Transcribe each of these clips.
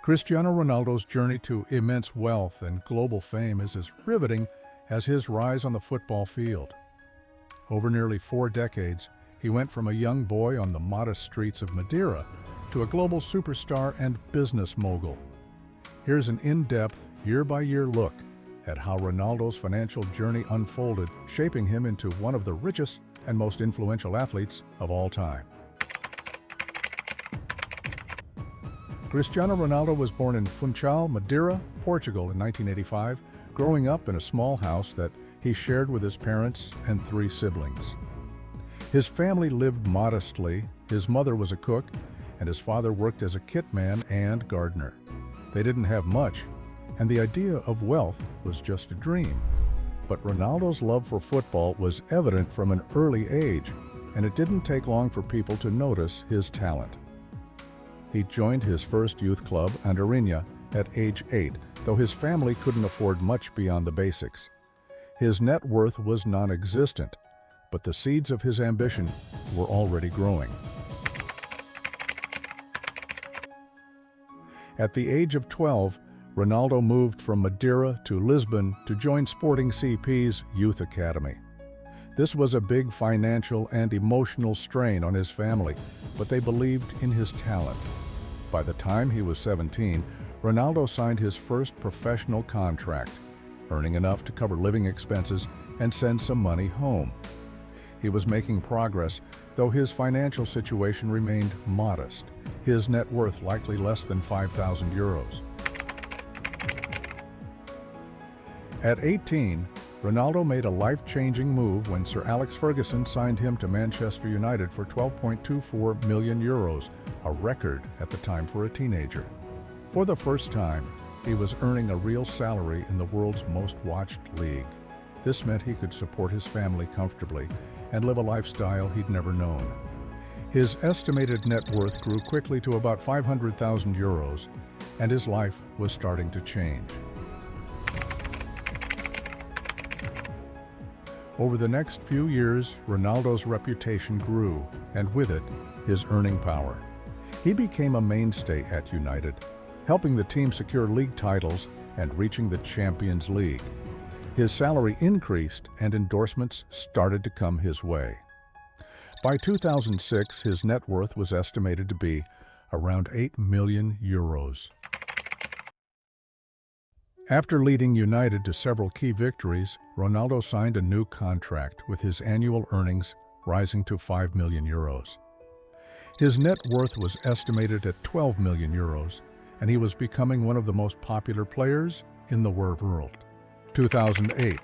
Cristiano Ronaldo's journey to immense wealth and global fame is as riveting as his rise on the football field. Over nearly 4 decades, he went from a young boy on the modest streets of Madeira to a global superstar and business mogul. Here's an in-depth, year-by-year look at how Ronaldo's financial journey unfolded, shaping him into one of the richest and most influential athletes of all time. Cristiano Ronaldo was born in Funchal, Madeira, Portugal in 1985, growing up in a small house that he shared with his parents and 3 siblings. His family lived modestly. His mother was a cook, and his father worked as a kitman and gardener. They didn't have much, and the idea of wealth was just a dream. But Ronaldo's love for football was evident from an early age, and it didn't take long for people to notice his talent. He joined his first youth club, Madeira, at age 8, though his family couldn't afford much beyond the basics. His net worth was non-existent, but the seeds of his ambition were already growing. At the age of 12, Ronaldo moved from Madeira to Lisbon to join Sporting CP's youth academy. This was a big financial and emotional strain on his family, but they believed in his talent. By the time he was 17, Ronaldo signed his first professional contract, earning enough to cover living expenses and send some money home. He was making progress, though his financial situation remained modest, his net worth likely less than €5,000. At 18, Ronaldo made a life-changing move when Sir Alex Ferguson signed him to Manchester United for €12.24 million, a record at the time for a teenager. For the first time, he was earning a real salary in the world's most watched league. This meant he could support his family comfortably and live a lifestyle he'd never known. His estimated net worth grew quickly to about €500,000, and his life was starting to change. Over the next few years, Ronaldo's reputation grew, and with it, his earning power. He became a mainstay at United, helping the team secure league titles and reaching the Champions League. His salary increased and endorsements started to come his way. By 2006, his net worth was estimated to be around €8 million. After leading United to several key victories, Ronaldo signed a new contract with his annual earnings rising to €5 million. His net worth was estimated at €12 million, and he was becoming one of the most popular players in the world. 2008.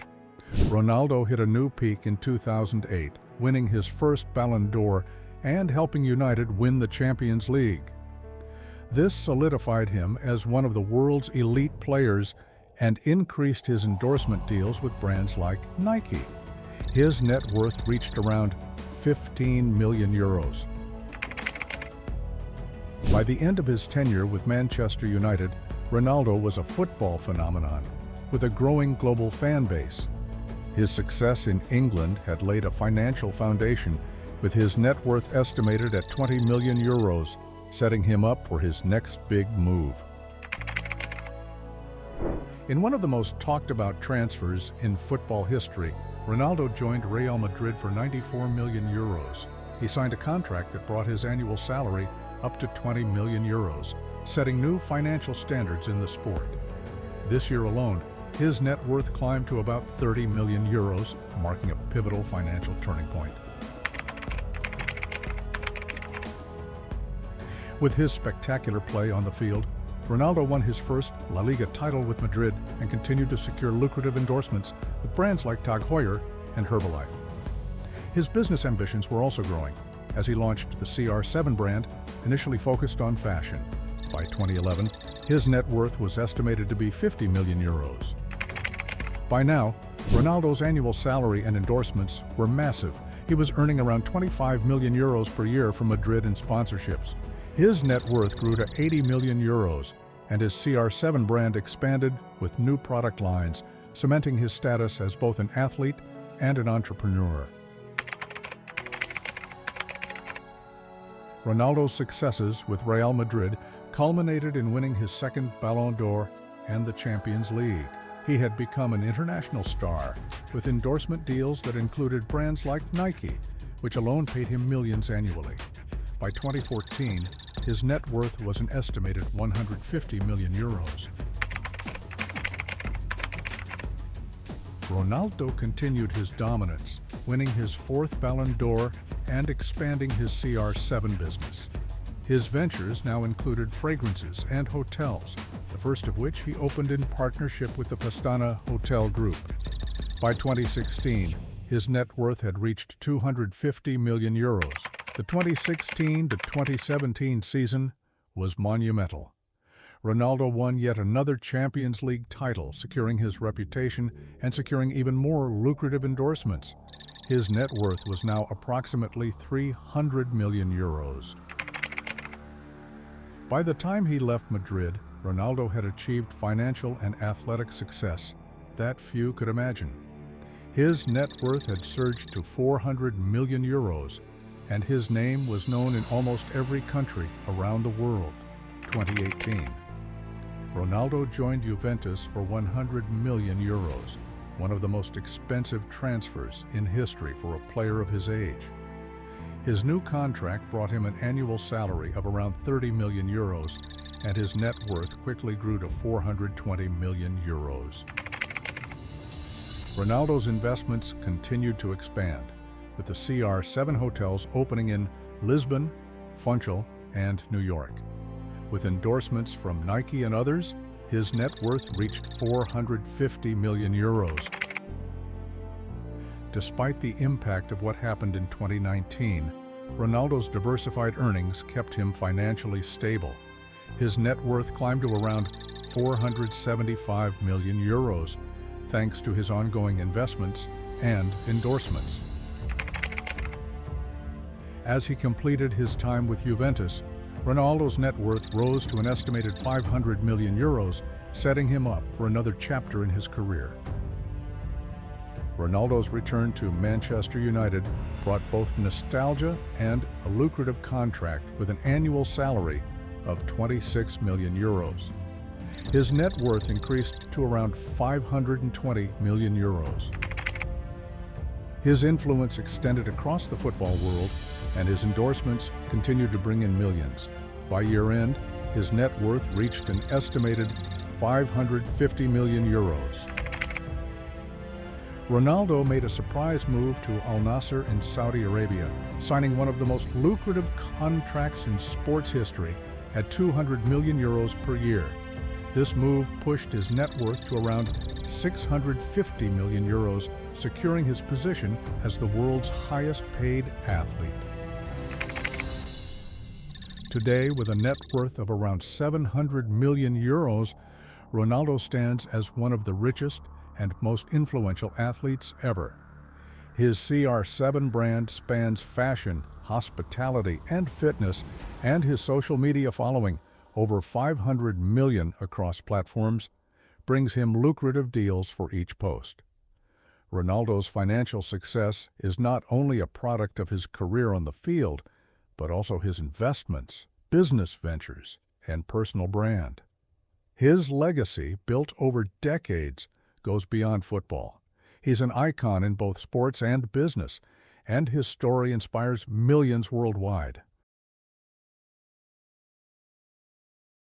Ronaldo hit a new peak in 2008, winning his first Ballon d'Or and helping United win the Champions League. This solidified him as one of the world's elite players and increased his endorsement deals with brands like Nike. His net worth reached around €15 million. By the end of his tenure with Manchester United, Ronaldo was a football phenomenon with a growing global fan base. His success in England had laid a financial foundation, with his net worth estimated at €20 million, setting him up for his next big move. In one of the most talked about transfers in football history, Ronaldo joined Real Madrid for €94 million. He signed a contract that brought his annual salary up to €20 million, setting new financial standards in the sport. This year alone, his net worth climbed to about €30 million, marking a pivotal financial turning point. With his spectacular play on the field, Ronaldo won his first La Liga title with Madrid and continued to secure lucrative endorsements with brands like Tag Heuer and Herbalife. His business ambitions were also growing as he launched the CR7 brand, initially focused on fashion. By 2011, his net worth was estimated to be €50 million. By now, Ronaldo's annual salary and endorsements were massive. He was earning around €25 million per year from Madrid and sponsorships. His net worth grew to €80 million, and his CR7 brand expanded with new product lines, cementing his status as both an athlete and an entrepreneur. Ronaldo's successes with Real Madrid culminated in winning his second Ballon d'Or and the Champions League. He had become an international star, with endorsement deals that included brands like Nike, which alone paid him millions annually. By 2014, his net worth was an estimated 150 million euros. Ronaldo continued his dominance, winning his fourth Ballon d'Or and expanding his CR7 business. His ventures now included fragrances and hotels, the first of which he opened in partnership with the Pastana Hotel Group. By 2016, his net worth had reached 250 million euros. The 2016 to 2017 season was monumental. Ronaldo won yet another Champions League title, securing his reputation and securing even more lucrative endorsements. His net worth was now approximately 300 million euros. By the time he left Madrid, Ronaldo had achieved financial and athletic success that few could imagine. His net worth had surged to 400 million euros, and his name was known in almost every country around the world. 2018. Ronaldo joined Juventus for 100 million euros, one of the most expensive transfers in history for a player of his age. His new contract brought him an annual salary of around 30 million euros, and his net worth quickly grew to 420 million euros. Ronaldo's investments continued to expand, with the CR7 hotels opening in Lisbon, Funchal, and New York. With endorsements from Nike and others, his net worth reached 450 million euros. Despite the impact of what happened in 2019, Ronaldo's diversified earnings kept him financially stable. His net worth climbed to around 475 million euros, thanks to his ongoing investments and endorsements. As he completed his time with Juventus, Ronaldo's net worth rose to an estimated 500 million euros, setting him up for another chapter in his career. Ronaldo's return to Manchester United brought both nostalgia and a lucrative contract with an annual salary of 26 million euros. His net worth increased to around 520 million euros. His influence extended across the football world, and his endorsements continued to bring in millions. By year-end, his net worth reached an estimated 550 million euros. Ronaldo made a surprise move to Al-Nassr in Saudi Arabia, signing one of the most lucrative contracts in sports history at 200 million euros per year. This move pushed his net worth to around 650 million euros, securing his position as the world's highest-paid athlete. Today, with a net worth of around 700 million euros, Ronaldo stands as one of the richest and most influential athletes ever. His CR7 brand spans fashion, hospitality, and fitness, and his social media following, over 500 million across platforms, brings him lucrative deals for each post. Ronaldo's financial success is not only a product of his career on the field, but also his investments, business ventures, and personal brand. His legacy, built over decades, goes beyond football. He's an icon in both sports and business, and his story inspires millions worldwide.